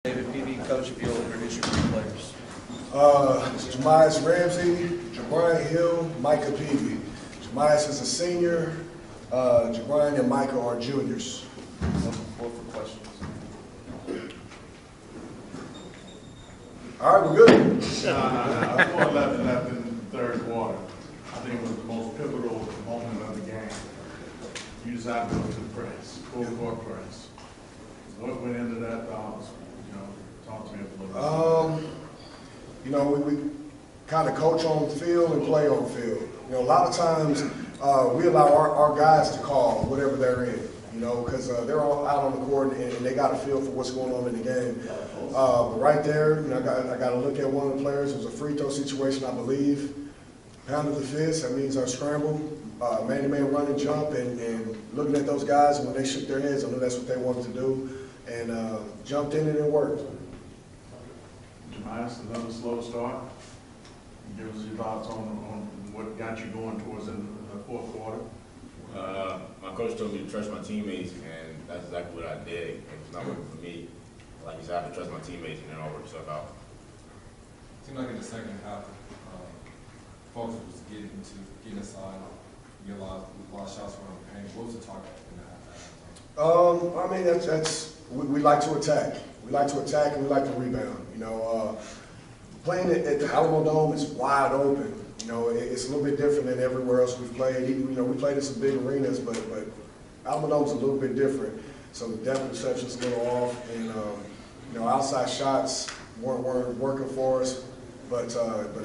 David Peavy, coach, if you'll introduce your three players. Jamias Ramsey, Jabrian Hill, Micah Peavy. Jamias is a senior. Jabrian and Micah are juniors. Open floor for questions. All right, we're good. I scored 11 left in the third quarter. I think it was the most pivotal moment of the game. You decided to go to the press, full court press. What went into that? Talk to me a little bit. We kind of coach on field and play on field. A lot of times we allow our guys to call whatever they're in, because they're all out on the court and they got a feel for what's going on in the game. But right there, I got to look at one of the players. It was a free throw situation, I believe. Pounded the fist, that means our scramble, man-to-man run and jump, and looking at those guys, and when they shook their heads, I knew that's what they wanted to do, and jumped in and it worked. Jamias, another slow start. Give us your thoughts on what got you going towards the fourth quarter. My coach told me to trust my teammates, and that's exactly what I did. If it's not working for me, like you said, I have to trust my teammates, and then I'll work stuff out. It seemed like in the second half, folks was getting inside, get a lot of shots from the paint. What was the target in that half? We like to attack. We like to attack and we like to rebound. Playing at the Alamo Dome is wide open. It's a little bit different than everywhere else we've played. We played in some big arenas, but Alamo Dome's a little bit different. So the depth perception's a little off, and outside shots weren't working for us. But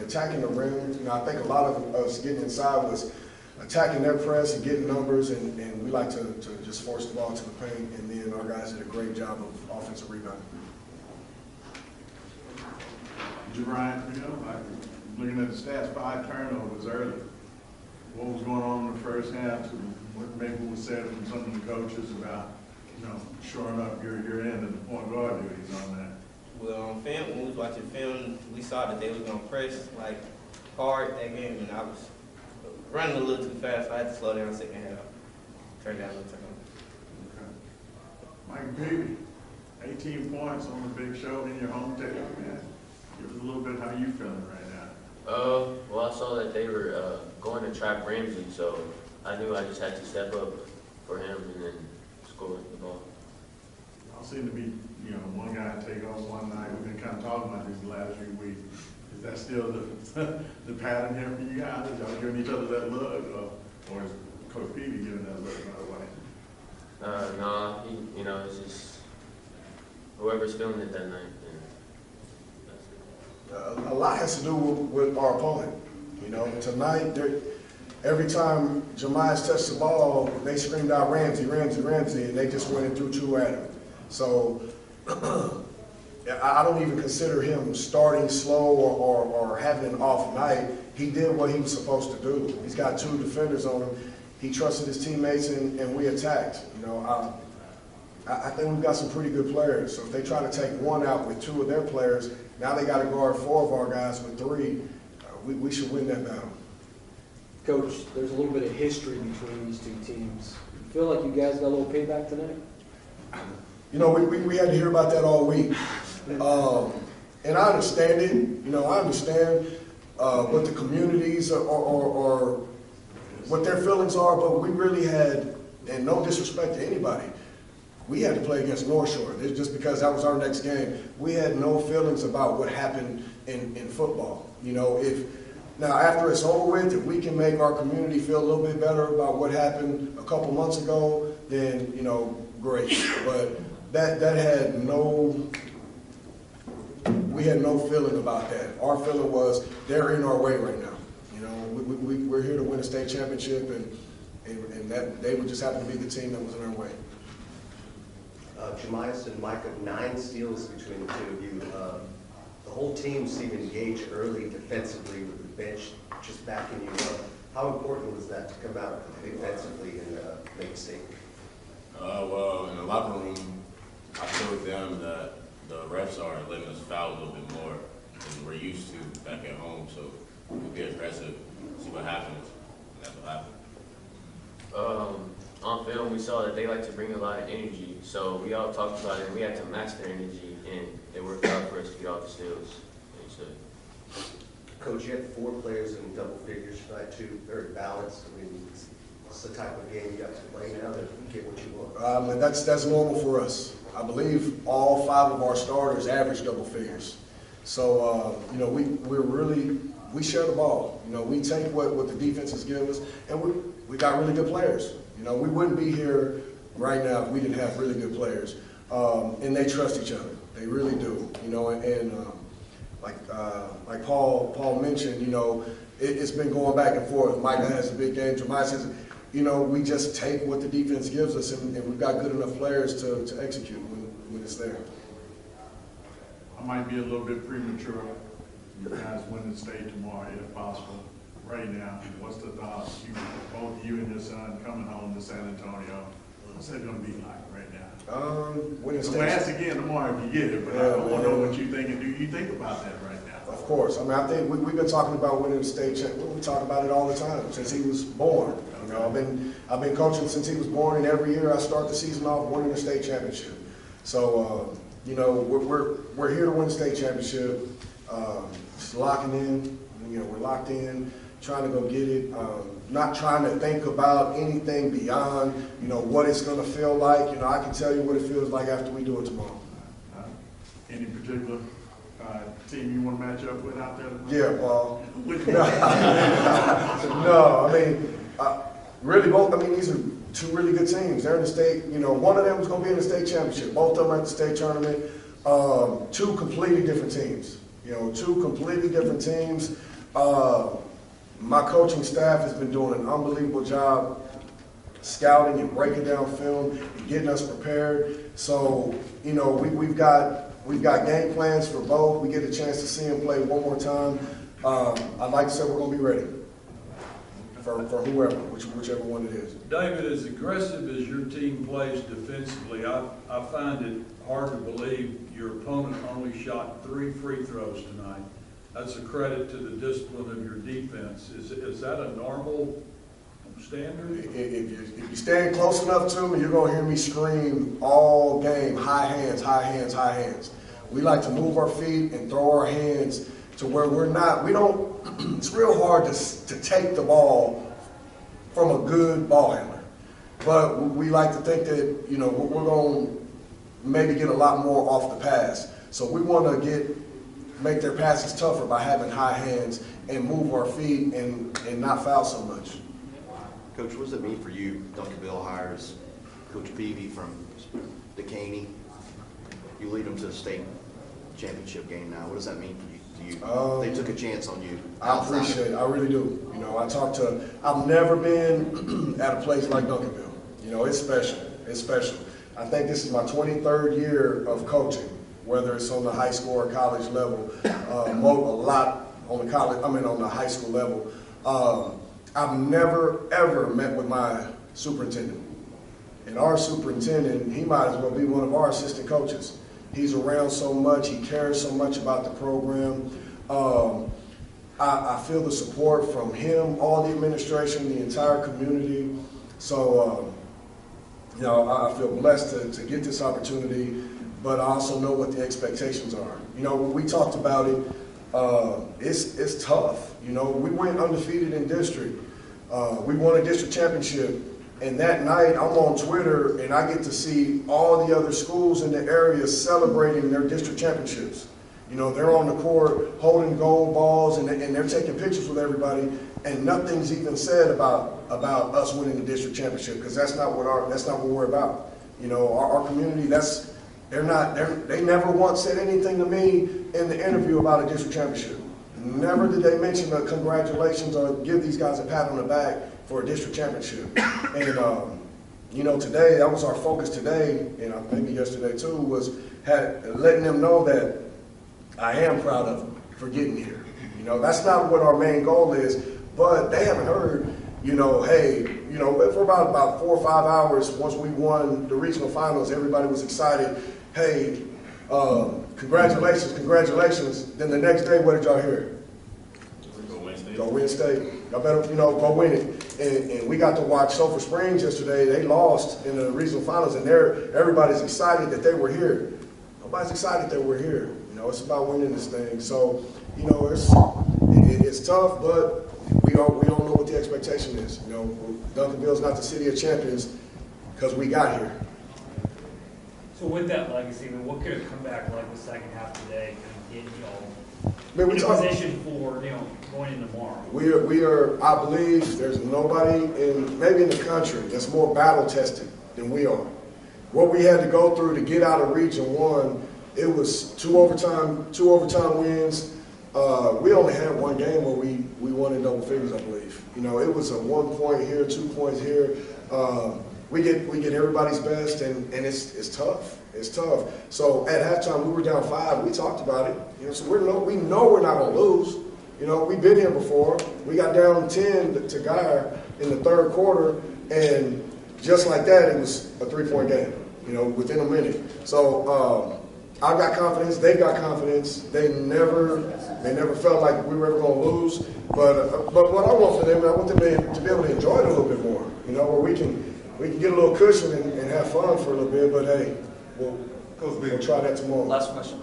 attacking the rim, I think a lot of us getting inside was attacking their press and getting numbers, and we like to just force the ball to the paint, and then our guys did a great job of offensive rebounding. Jabrian, looking at the stats, 5 turnovers early. What was going on in the first half? What maybe was said from some of the coaches about, shoring up your end of the point guard duties on that? Well, on film, when we was watching film, we saw that they was gonna press hard that game, and I was running a little too fast. So I had to slow down the second half, turn down a little time. Okay. Mike Peavy, 18 points on the big show in your hometown, man. Give us a little bit how you feeling right now. Well, I saw that they were going to trap Ramsey, so I knew I just had to step up for him and then score the ball. Y'all seem to be, one guy take off one night. We've been kind of talking about this the last few weeks. Is that still the pattern here for you guys? Are y'all giving each other that look, or is Coach Peavy giving that look another way? No, it's just whoever's feeling it that night. A lot has to do with our opponent. Tonight, every time Jamias touched the ball, they screamed out Ramsey, Ramsey, Ramsey, and they just went and threw 2 at him. So I don't even consider him starting slow or having an off night. He did what he was supposed to do. He's got 2 defenders on him. He trusted his teammates, and we attacked. I think we've got some pretty good players. So if they try to take one out with 2 of their players, now they got to guard 4 of our guys with 3. We should win that battle. Coach, there's a little bit of history between these 2 teams. You feel like you guys got a little payback tonight? We had to hear about that all week. And I understand it. I understand what the communities or what their feelings are, but we really had, and no disrespect to anybody, we had to play against North Shore. It's just because that was our next game. We had no feelings about what happened in football. Now after it's over with, if we can make our community feel a little bit better about what happened a couple months ago, then great. But that had we had no feeling about that. Our feeling was they're in our way right now. We're here to win a state championship, and that they would just happen to be the team that was in our way. Jamias and Micah, 9 steals between the 2 of you. The whole team seemed engaged early defensively with the bench just backing you up. How important was that to come out defensively and make a statement? Well, in the locker room, I told them that the refs are letting us foul a little bit more than we're used to back at home, so we'll be aggressive, see what happens, and that's what happened. On film, we saw that they like to bring a lot of energy, so we all talked about it, and we had to match their energy, and steals, like you said. Coach, you had 4 players in double figures tonight, too, very balanced. I mean, it's the type of game you got to play now that you get what you want. And that's normal for us. I believe all 5 of our starters average double figures. So, you know, we share the ball. You know, we take what the defenses give us, and we got really good players. You know, we wouldn't be here right now if we didn't have really good players. And they trust each other. They really do. You know, and like Paul mentioned, you know, it's been going back and forth. Micah has a big game. Jeremiah says, you know, we just take what the defense gives us, and we've got good enough players to execute when it's there. I might be a little bit premature. You guys win the state tomorrow, if possible. Right now, what's the thoughts? Both you and your son coming home to San Antonio. What's that going to be like right now? Winning I'm state. going to ask again tomorrow if you get it, but I want to know what you think. And do you think about that right now? Of course. I mean, I think we've been talking about winning the state championship. We talk about it all the time since he was born. You know, I've been coaching since he was born, and every year I start the season off winning the state championship. So, you know, we're here to win the state championship. Just locking in. You know, we're locked in, trying to go get it. Not trying to think about anything beyond, you know, what it's going to feel like. You know, I can tell you what it feels like after we do it tomorrow. Any particular team you want to match up with out there? Yeah, Paul. Which No, I mean, really both. I mean, these are 2 really good teams. They're in the state. You know, one of them is going to be in the state championship. Both of them are at the state tournament. 2 completely different teams. You know, 2 completely different teams. My coaching staff has been doing an unbelievable job scouting and breaking down film and getting us prepared. So, you know, we've got game plans for both. We get a chance to see them play one more time. I'd like to say we're going to be ready for whoever, whichever one it is. David, as aggressive as your team plays defensively, I find it hard to believe your opponent only shot 3 free throws tonight. That's a credit to the discipline of your defense. Is that a normal standard? If you stand close enough to me, you're going to hear me scream all game, high hands, high hands, high hands. We like to move our feet and throw our hands to where it's real hard to take the ball from a good ball handler. But we like to think that, you know, we're going to maybe get a lot more off the pass. So we want to make their passes tougher by having high hands and move our feet and not foul so much. Coach, what does it mean for you? Duncanville hires Coach Peavy from Decaney. You lead them to the state championship game now. What does that mean to you? They took a chance on you. I appreciate it. I really do. You know, I've never been at a place like Duncanville. You know, it's special. It's special. I think this is my 23rd year of coaching, whether it's on the high school or college level. A lot on the high school level. I've never, ever met with my superintendent. And our superintendent, he might as well be one of our assistant coaches. He's around so much. He cares so much about the program. I feel the support from him, all the administration, the entire community. So, you know, I feel blessed to get this opportunity, but I also know what the expectations are. You know, when we talked about it, it's tough. You know, we went undefeated in district. We won a district championship. And that night, I'm on Twitter, and I get to see all the other schools in the area celebrating their district championships. You know, they're on the court holding gold balls, and they're taking pictures with everybody, and nothing's even said about us winning the district championship, because that's not what we're about. You know, our community, they never once said anything to me in the interview about a district championship. Never did they mention the congratulations or give these guys a pat on the back for a district championship. And, you know, today, that was our focus today, and maybe yesterday too, was letting them know that I am proud of them for getting here. You know, that's not what our main goal is, but they haven't heard, you know, hey, you know, for about 4 or 5 hours, once we won the regional finals, everybody was excited. Hey, congratulations, congratulations. Then the next day, what did y'all hear? Go win state. Y'all better, you know, go win it. And we got to watch Sulphur Springs yesterday. They lost in the regional finals, and everybody's excited that they were here. everybody's excited that we're here. You know, it's about winning this thing. So, you know, it's tough, but we don't know what the expectation is. You know, Duncanville's not the city of champions because we got here. So with that legacy, I mean, what could have come back like the second half today and get Man, in a position for going into tomorrow? We are. I believe there's nobody maybe in the country that's more battle tested than we are. What we had to go through to get out of Region 1, it was two overtime wins. We only had one game where we won in double figures, I believe. You know, it was a 1 point here, 2 points here. We get everybody's best, and it's tough. It's tough. So at halftime, we were down 5. We talked about it. You know, so we know we're not gonna lose. You know, we've been here before. We got down 10 to Guyer in the third quarter, and just like that, it was a 3-point game. You know, within a minute. So I've got confidence. They've got confidence. They never felt like we were ever going to lose. But what I want for them, I want them to be able to enjoy it a little bit more. You know, where we can get a little cushion and have fun for a little bit. But hey, we'll try that tomorrow. Last question.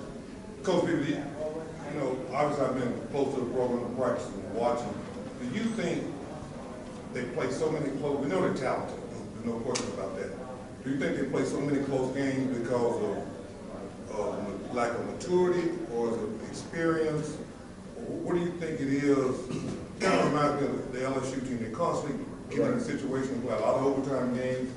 Coach Beebe, you know, obviously I've been close to the program, practicing and watching. Do you think they play so many close? We know they're talented. There's no question about that. Do you think they play so many close games because of lack of maturity or is it experience? What do you think it is? Kind of reminds me of the LSU team. They constantly get in a situation where a lot of overtime games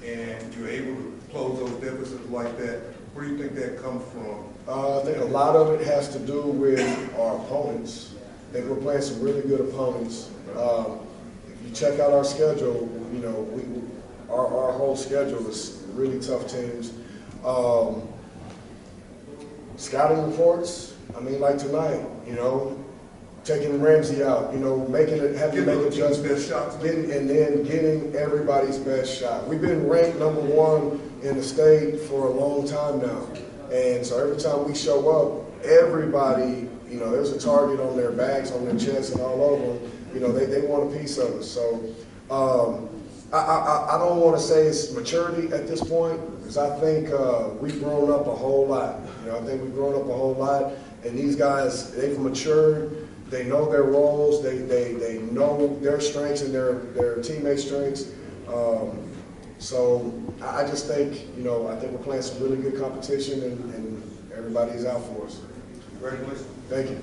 and you're able to close those deficits like that. Where do you think that comes from? I think a lot of it has to do with our opponents. I think we're playing some really good opponents. If you check out our schedule, you know, our whole schedule is really tough teams. Scouting reports, I mean, like tonight, you know, taking Ramsey out, you know, having to make adjustments, getting everybody's best shot. We've been ranked #1 in the state for a long time now. And so every time we show up, everybody, you know, there's a target on their backs, on their chests, and all over them. You know, they want a piece of us. So I don't want to say it's maturity at this point, because I think we've grown up a whole lot. You know, I think we've grown up a whole lot, and these guys, they've matured. They know their roles. They know their strengths and their teammates' strengths. So I just think, you know, I think we're playing some really good competition, and everybody's out for us. Congratulations. Thank you.